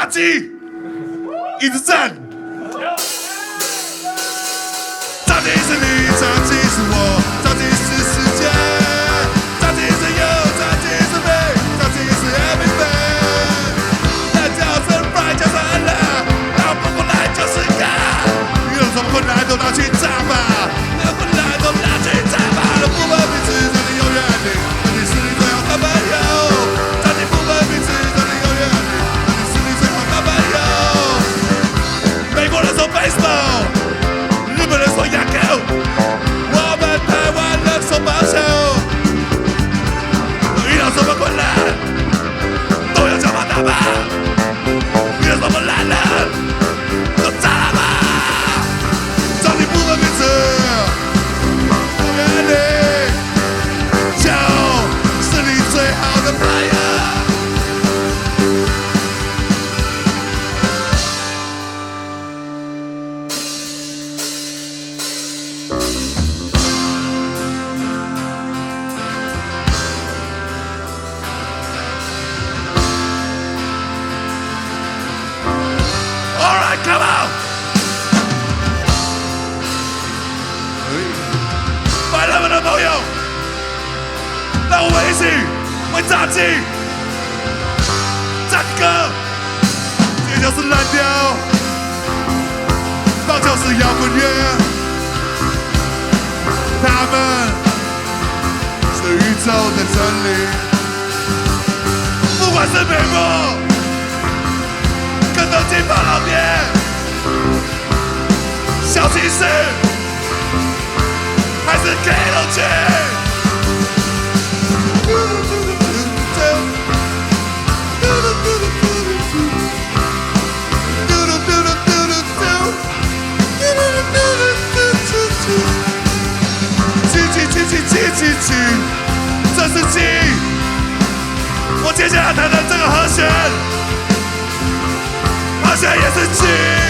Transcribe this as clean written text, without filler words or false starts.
炸鸡，一直站。炸鸡是你，炸鸡是我，炸鸡是世界，炸鸡是you，炸鸡是me，炸鸡是 everything。那叫声 fry， 叫声 Allah， 打不过来就是干。有什么困难都拿去炸吧，有困难都拿去炸吧。不分彼此，让你永远的，让你是你最好的朋友。让你不分彼此，让你永远的，让你是你最好的朋友。美国人说 baseball， 日本人说亚球，我们台湾人说棒球。遇到什么困难，都要想办法打吧。遇到什么难人，都炸了吧。让你不分彼此。Come on！ 快乐们的朋友，让我们一起为炸鸡战歌。这就是蓝调，棒球是摇滚乐，他们是宇宙的真理。不管是美国，跟着金发老爹。小骑士还是 K 楼区？七，这是七。我接下来弹的这个和弦也是七。